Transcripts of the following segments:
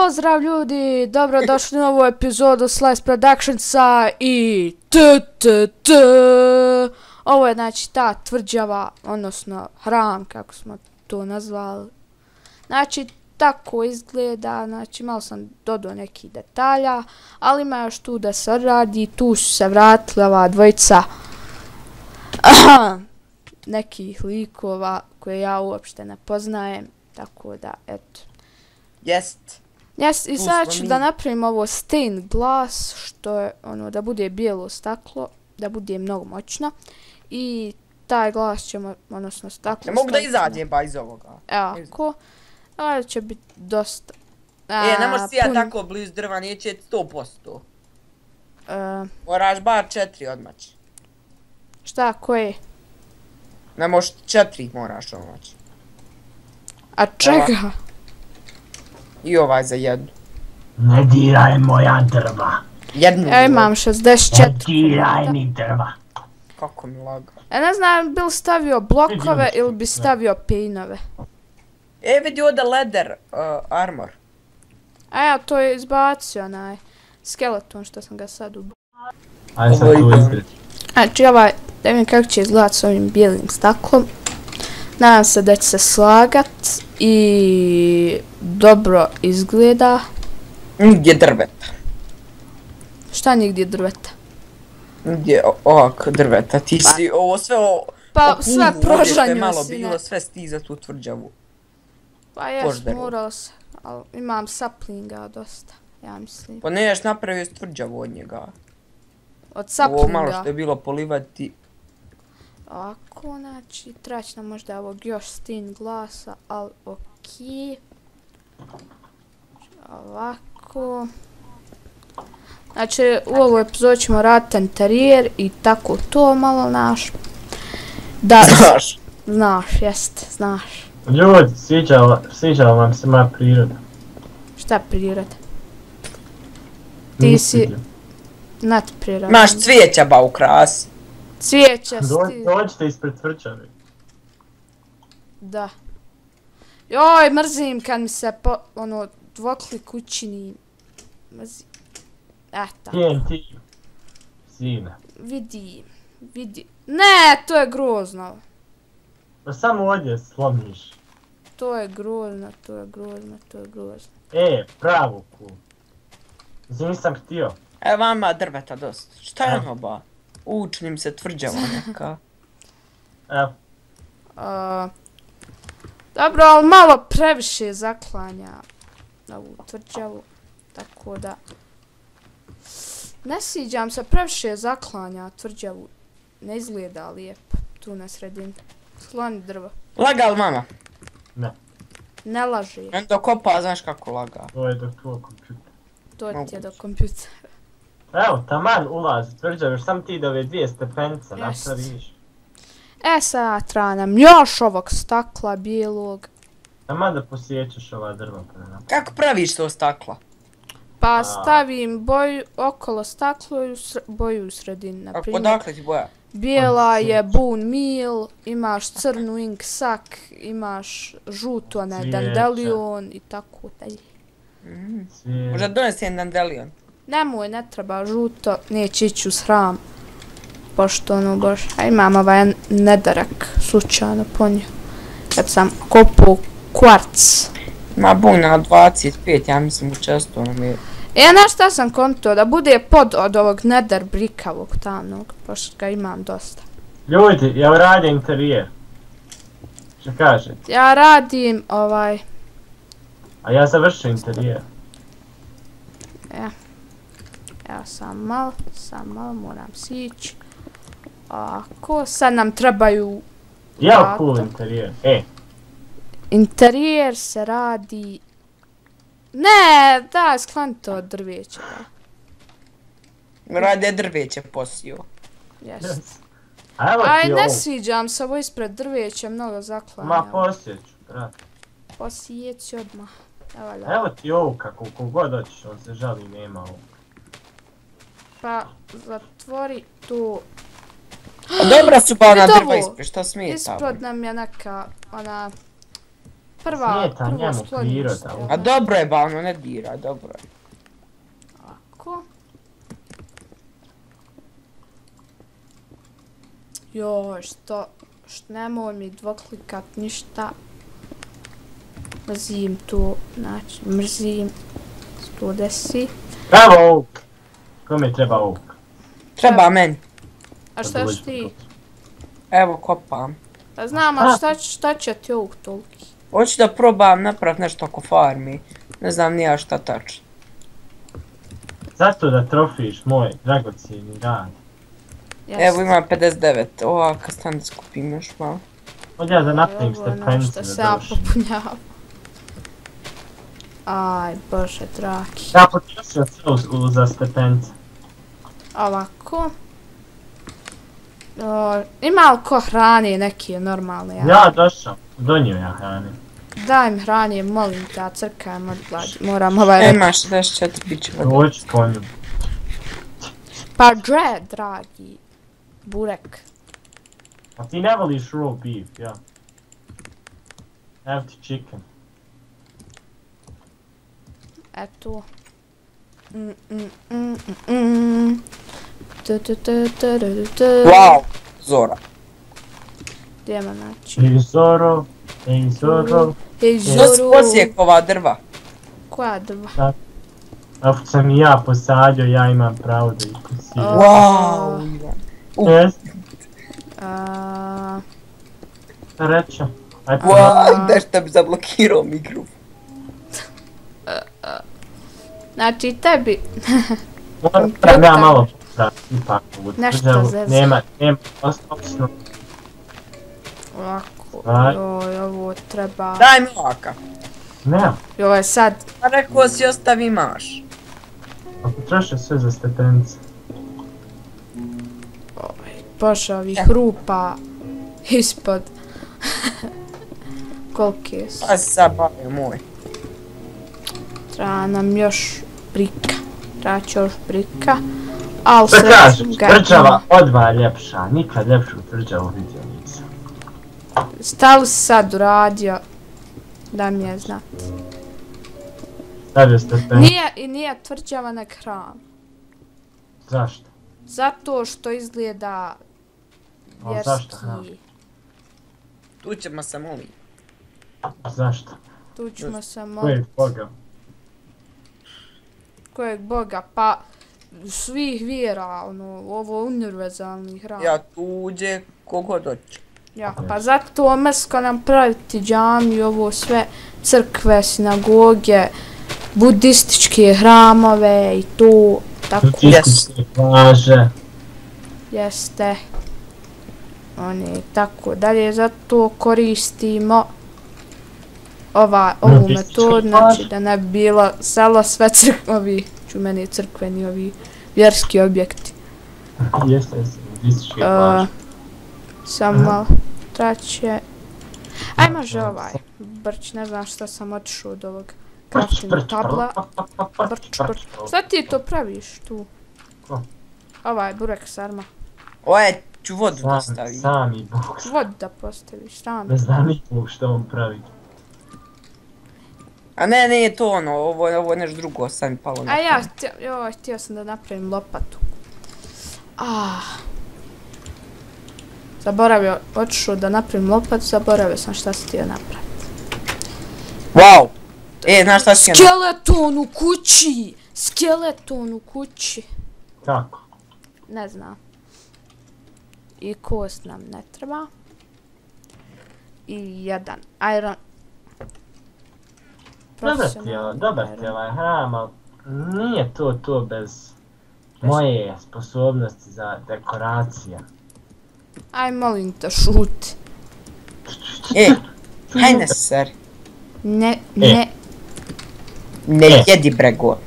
Pozdrav ljudi, dobrodošli u novu epizodu Slice Productionsa i Ovo je znači ta tvrđava, odnosno hram kako smo to nazvali. Znači tako izgleda, znači malo sam dodao nekih detalja, ali ima još tu da se radi, tu su se vratila ova dvojica nekih likova koje ja uopšte ne poznajem, tako da eto. Jest. I sad ću da napravim ovo stained glass, što je ono da bude bijelo staklo, da bude mnogo moćno. I taj glas ćemo, odnosno staklo... Ne mogu da izađem ba iz ovoga. Evo, ako. Ali će biti dosta... Ne možeš sijat tako blizu drva, neće 100%. Moraš bar 4 odmaći. Šta, koje? Ne možeš 4 moraš odmaći. A čega? I ovaj za jednu. Ne diraj moja drva. Jednu. Ja imam 64. Ne diraj mi drva. Kako mi laga. Ne znam, bi li stavio blokove ili bi stavio pinove. Vidi ovdje leather armor. A ja to je izbacio onaj skeleton što sam ga sad ubao. Ajde sad tu izgledati. Znači ovaj, da vidim kako će izgledati s ovim bijelim staklom. Nadam se da će se slagat i dobro izgleda. Nigdje drveta. Šta nigdje drveta? Nigdje ovak drveta, ti si ovo sve o... Pa sve prožanju malo si, bilo, ne. sve stiza tu tvrđavu. Pa jes, moralo se, ali imam saplinga dosta, ja mislim. Pa neš napravio s tvrđavu od njega. Od saplinga? Ovo malo što je bilo polivati. Ovako, znači, treći nam možda ovog još stained glassa, ali okej. Ovako. Znači, u ovoj epizodi ćemo raditi interijer i tako to malo naš. Da, Znaš. Znaš, jeste, znaš. Ljudi, sviđa vam se moja priroda. Šta priroda? Ti si nad prirodom. Imaš cvijeća ba u krasi. Cvijeća sti. Dođite ispred tvrđave. Da. Joj, mrzim kad mi se ono dvoklik učini. Mrzim. Eto. TNT. Sine. Vidi. Ne, to je grozno. Pa samo ovdje slomiš. To je grozno. Pravu ku. Nisam htio. Evo vama drveta dosta. Šta je ono ba? Učnim se tvrđava neka. Evo. Dobro, ali malo previše zaklanja ovu tvrđavu. Tako da... Ne sviđam se, previše zaklanja tvrđavu. Ne izgleda lijepo. Tu na sredini. Skloni drvo. Laga li mama? Ne. Ne laži. On dok kopa, znaš kako laga. To je do tvoj kompjuter. To ti je do kompjutera. Evo, taman ulazi tvrđave, još sam ti da ove 2 stepence napraviš. Sad treba nam još ovog stakla bijelog. Taman da posjećaš ova drva prema. Kako praviš to stakla? Pa stavim boju okolo staklo i boju u sredini, na primjer. Odakle ti boja? Bijela je bone meal, imaš crnu ink sak, imaš žutu onaj dandelion i tako dalje. Možda donesi jedan dandelion. Nemoj, ne treba žuto, neće ići uz hram. Pošto ono baš, a imam ovaj nedarak slučajno po nju. Kad sam kopao kvarc. Ima bujna 25, ja mislim učestvo nam je. Znaš šta sam konto, da bude pod od ovog nether brikavog tamnog, pošto ga imam dosta. Ljudi, ja radim interijer. Što kažete? Ja radim ovaj... A ja završim interijer. Evo sam malo, moram sići. Ovako, sad nam trebaju... Ja cool interijer, Interijer se radi... Ne, daj, skloni to od drveća. Radi je drveće posio. Jest. Aj, ne sviđam se ovo ispred drveća, mnogo zaklanja. Ma posjeću, brat. Posjeći odmah. Evo ti ovu kako god hoćeš, on se žali nema ovu. Pa, zatvori tu. Dobra su pa ona drva ispred, što smije tamo? Ispred nam je neka, ona... Smeta prvo njemu sklonište. priroda. A dobro je, ba, ono ne dira, dobro je. Ovako. Joj, što nemoj mi dvoklikat ništa. Mrzim to, znači, mrzim. 110. Evo ovuk. Kome treba ovuk? Treba meni. A šta ćeš ti? Evo, kopam. Pa znam, ali šta će ti ovuk toliki? Hoću da probam napraviti nešto oko farmi. Ne znam nija šta tačno. Zato da trofiš moj dragocjeni rad. Evo imam 59. Ova, kad stan da skupim još malo. Ovdje ja da napravim Ovo je stepenice nešto se da ja došim. popunjavam. Aj, bože dragi. Ja potrošio sve za stepenice. Ovako. Ima li ko hrane neke normalne? Ja došao, donio ja hrane. Daj mi hrane, molim te, a crkajem od gladi. Moram ovaj reći. Ima 64, bit će vode. Doći po nju. Pa dre, dragi. Burek. A ti ne voliš raw beef, ja? Evo ti chicken. Eto. Wow, Zora. Gdje me naći? Ej Zoro, ej Zoro. Ej, Što si Zoru. posijek ova drva? Koja drva? Ako sam i ja posadio, ja imam pravo da ih posijem. Wow, Ivan. Jes, A, šta reče? Ajde, Wow, nešto bi zablokirao mikrofon. Znači tebi, moram ja malo popraviti ipak ovu Nešto tvrđavu. zezno. Nema, osnovno. ovako, Aj. joj, ovo treba, Daj mi ovaka. Nema, joj sad, A rekao si ostavi maš. ako troše sve za stepenice. bože ovih rupa ispod, kolike su, Pa si sad bavio moj. treba nam još brika, treba će još brika, al Šta sve kažeš, ga tvrđava odva ljepša, nikad ljepšu tvrđavu vidio nisam. Šta li si sad uradio, da mi je znat. Stavio stepenice, Nije tvrđava nek hram, zašto? zato što izgleda A zašto hram? vjerski. Tu ćemo se moliti. Zašto? Tu ćemo se Kojeg moliti. Boga? Kojeg Boga? Pa svih vjera, ono, ovo univerzalni hram. Ja tu uđe kogod hoće. Ja, pa zato mesko nam praviti džamiju, ovo sve crkve, sinagoge, budističke hramove i to, tako Nudijske plaže. jeste. Oni, tako dalje, zato koristimo ovu Nudističke metodu, znači plaže. da ne bi bilo selo sve ovi meni crkveni, ovi vjerski objekti. Jeste, nudističke plaže. Samo malo traće. Aj može ovaj, brć, ne znam šta sam otišao od ovog crafting tabla. Brč. Šta ti to praviš tu? Ko? Ovaj, burek sarma. Oje, ću vodu da stavi. Sami Bog. Vodu da postaviš, sam. Ne znam nikom što on pravi. A ne, nije to ono, ovo je nešto drugo, sad mi palo na A ja, pamet. htio sam da napravim lopatu. Zaboravio, otišao da napravim lopatu, zaboravio sam šta sam htio napraviti. Wow! Znaš šta si Skeleton u kući! Skeleton u kući! Kako? Ne znam. I kost nam ne treba. I jedan iron. Dobar ti je ovaj hram, ali nije to bez moje sposobnosti za dekoracija. Aj molim te, šuti. Hajde seri. Ne. Ne jedi bregona.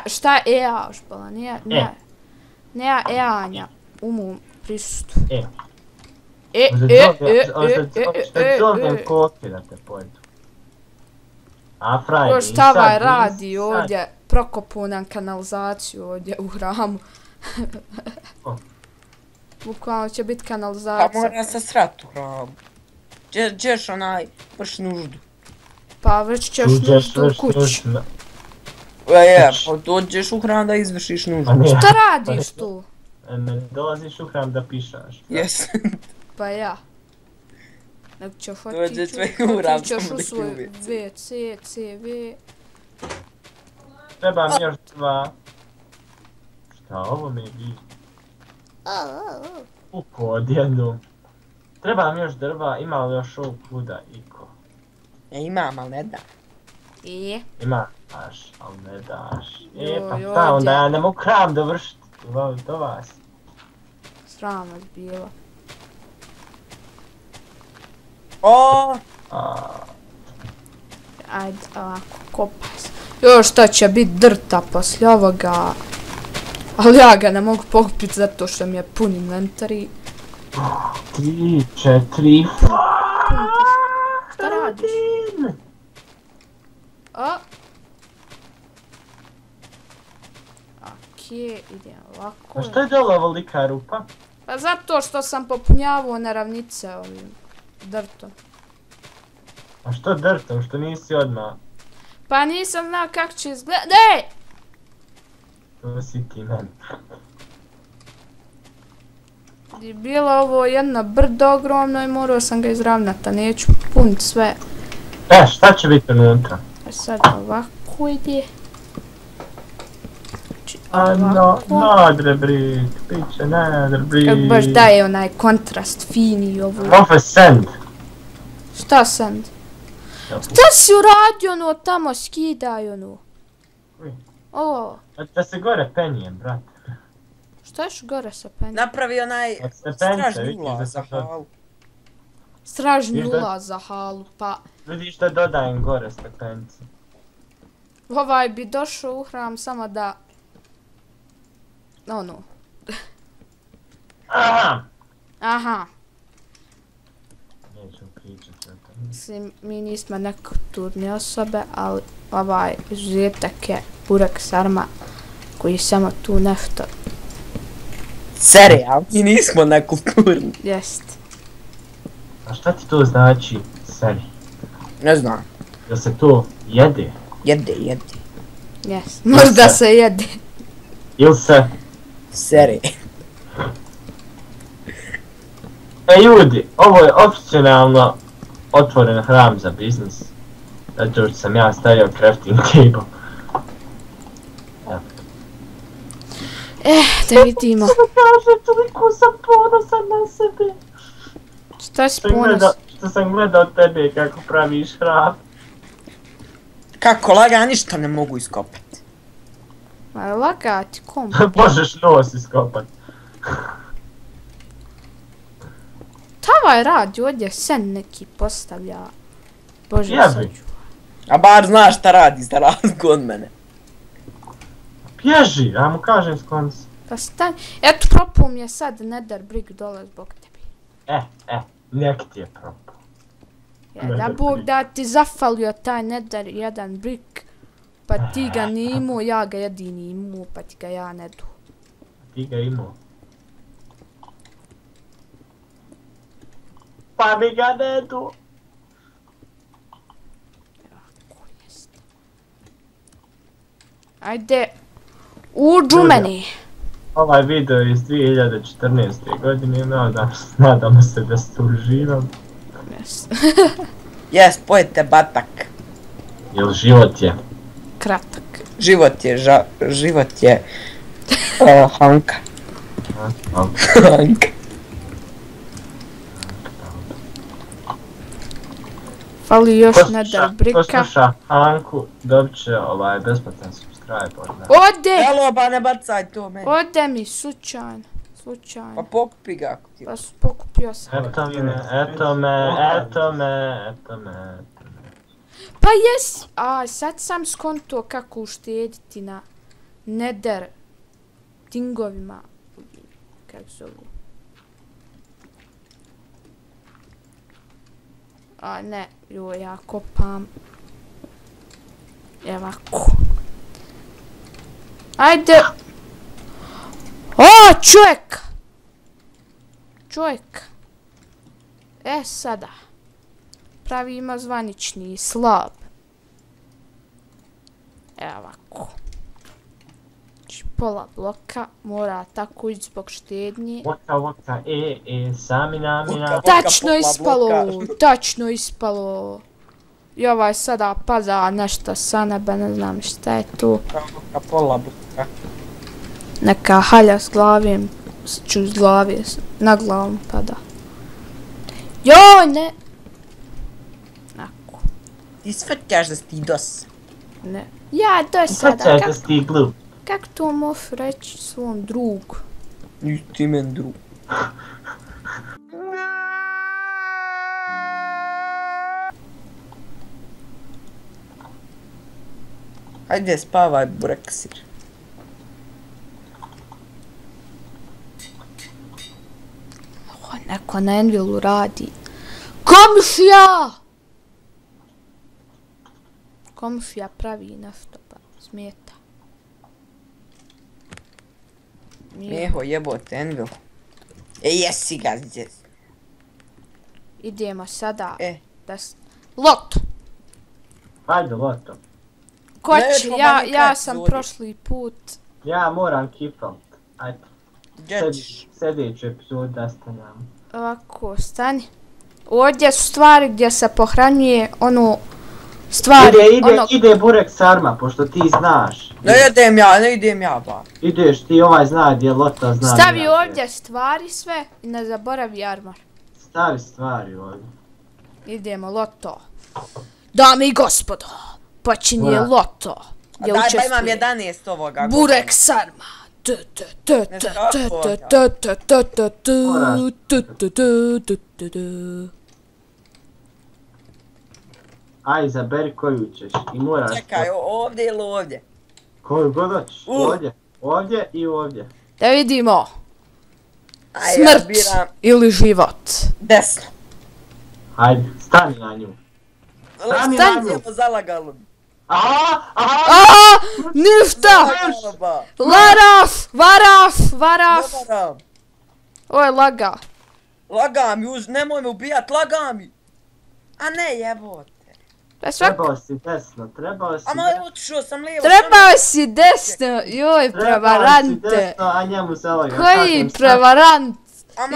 Šta ja špala? Nije Anja u mom prisustvu. Zovem koke da te pojedu. A frajer, Šta ovaj radi ovdje, prokopu nam kanalizaciju ovdje u hramu. Bukvalno će biti Pa kanalizacija. mora se srat u hramu. Ćeš onaj, vrš nuždu. Pa već ćeš Uđeš nuždu u vrš kući. nuždu. Pa dođeš u hram da izvršiš nuždu. Pa ne. Šta radiš tu? Ne dolaziš u hram da pišaš. Jes. Pa ja. Nek ćeš Dođe sve u hram, otićeš samo u da svoj ljubi. WC, CV. Treba mi još 2. Šta ovo mi bi? Uko, odjednom. Treba mi još drva, ima li još ovog kuda, Iko? Imam, ali ne da. Ima, daš, ali ne daš. Pa Joj, šta, onda ovdje. ja ne mogu hram dovršiti. Do vas. Sram vas bilo. O, Ajde, ovako, kopaj se. Još šta će bit drta poslije ovoga. Ali ja ga ne mogu pokupit zato što mi je pun inventarij. 3, 4, Šta radiš? O! Okej, idem ovako. A što je dole ovolika rupa? Pa zato što sam popunjavao na ravnice ovim drtom. A što drtom, što nisi odmah? Pa nisam znao kako će izgledat. Dej! To si ti meni. Je bilo ovo jedno brdo ogromno i morao sam ga izravnat, a neću punit sve. Šta će biti unutra? A sad ovako ide. Znači, No, ovako. nadrebrik, piće nadrebrik. Kako baš daje onaj kontrast fini ovo. Ovo je sand. Šta sam? Šta si uradio ono tamo, skidaj ono? Koji? Ovo, Da se gore penjem, brate. šta još gore sa penjem? napravi onaj Od stepence, stražni vidiš da ulaz za sam to... halu. Stražni Viš da- ulaz za halu, pa Vidiš da dodajem gore stepence. ovaj bi došao u hram samo da... Ono, Aha! aha, Neću pričati o tome. mislim, mi nismo nekulturne osobe, ali ovaj izuzetak je Burak Sarma, koji samo tu nešto Serijal? Mi nismo nekulturni. jest. A šta ti to znači, seri? Ne znam. Da se to jede? Jede. Jest, možda se jede. Ili se... Serije. Ljudi, ovo je oficijalno otvoren hram za biznis. Zato što sam ja stavio crafting table. Da vidimo. Kaže, toliko sam ponosan na sebe. Šta si ponos? Što sam gledao tebe kako praviš hram. Kako laga, ništa ne mogu iskopati. Ma lagati, kom? Možeš nos iskopat. Tavaj radi, ovdje sen neki postavlja. Bože, Jebi. sačuvaj. A bar znaš šta radi za razliku od mene. Bježi, ja mu kažem skon si. Pa stani. Eto, propao mi je sad Nether Brick dole zbog tebi. Nek ti je propao. Ja, da Nether Bog Brick. da ti zafalio taj Nether jedan Brick, pa ti ga ni imao, ja ga jedini imao, pa ti ga ja ne du. Ti ga imao. Pa mi ga ne du. Ajde, uđu Ljudi. meni. Ovaj video je iz 2014. godine, nadamo se da ste uživali. Yes. Jes, pojete batak. Jel život je? Kratak. Život je Hanka. Hanka. Fali još Nether Ko Bricka. sluša Hanku, dobit će besplatan subscribe od nas. Ode! Jelo, ba ne bacaj to meni. Ode mi, slučajno. Pa Slučajno. pokupi ga ako ti. Pa pokupio sam. Eto me. Pa jes, a sad sam skonto kako uštediti na Nether tingovima. Kako se zovu? A ne, joj, ja kopam. Evako. Ajde. O, čovjek! Čovjek. Sada. pravimo zvanični slab. Evo ovako. Znači, pola bloka mora tako ići zbog štednje. Voka, sami namina. Tačno pola ispalo, bloka. tačno ispalo. I ovaj sada pada nešto sa neba, ne znam šta je to. Voka, pola bloka. Neka halja s glavim, ću s glave, na glavom pada. Joj, ne! Nako, Ti svrtjaš da si ti dos. ne. Ja, do sada, Svaćaj da si ti glup. kako to mogu reći svom drugu? Nisi ti men drug. Hajde spavaj, Breksir. O, neko na Envilu radi. Komšija! Komšija pravi nešto, pa smeta. Mijeho jebote, Envil. Jesi ga zdje. Idemo sada Da Loto! Hajde, loto. Ko Ne, će? to Ja manje sam zori. prošli put. Ja moram kifalt. Ajde. Đećiš. Sljedeću epizodu da stanjamo. Ovako, stani. Ovdje su stvari gdje se pohranjuje ono stvari, Ide Burek Sarma, pošto ti znaš. Ne idem ja ba. Ideš ti, ovaj zna gdje Loto zna. Stavi ja ovdje stvari sve i ne zaboravi armor. Stavi stvari ovdje. Idemo, Loto. Dame i gospodo, počinje Ura. Loto. Gdje Daj, pa učestvuje imam 11 ovoga. Burek Sarma. Aj, izaberi koju ćeš i moraš... Čekaj, ovdje ili ovdje? Koju god hoćeš, ovdje i ovdje. Da vidimo. Aj, ja Smrt biram ili život. desno. Hajde, stani na nju. Stani na nju. Idemo zalagalo bi. Aaa! Nifta! Zalagalo ba. Laraf! Varaf! Ne moram. Ovo je laga. Laga mi, nemoj me ubijat, laga mi. A ne jebote. Pa svak... Trebao si desno, trebao si Ama desno. otišao sam lijevo. Trebao si desno, joj, prevarante. A njemu se laga. Koji prevarant?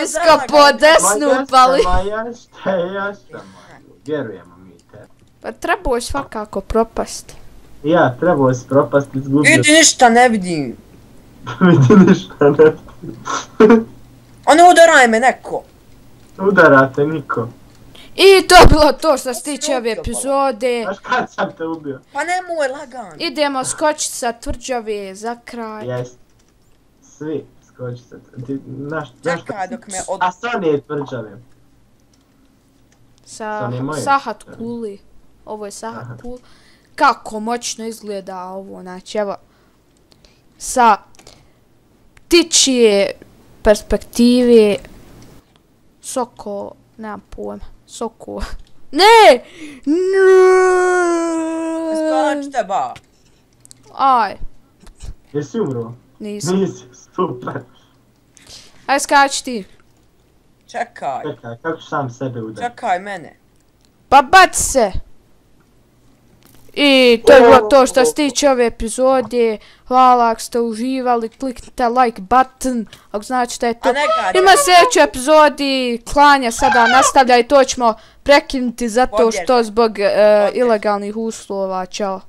Iskapo desnu pali. Majašta, vjerujemo mi te. Pa trebao je svakako propasti. Ja, trebao si propast, izgubio. Vidi, ništa ne vidim. Vidi ništa, ne. A ne udaraj me neko. Udarate niko. I to je bilo to što se tiče ove epizode. Znaš kad sam te ubio? Pa nemoj lagan. Idemo skočiti sa tvrđave za kraj. Jest. Svi skočite. Čekaj dok me od... A sa nije tvrđave. Sa To nije moje. Sahat Kuli. Ovo je Sahat Kul. Kako moćno izgleda ovo, znači evo. Sa ptičje perspektive. Soko, nemam pojma. Soko. Ne! Skačite ba. Aj, Jesi umro? nisam. Nisi, super. Aj skači ti. Čekaj. Čekaj, kako ću sam sebe udariti? Čekaj mene. Pa baci se! I to je bilo to što se tiče ove epizode. Hvala ako ste uživali, kliknite like button ako znači da je to. A neka, Ima sljedeću epizodi, klanja sada nastavlja i to ćemo prekinuti zato što zbog ilegalnih uslova. Ćao.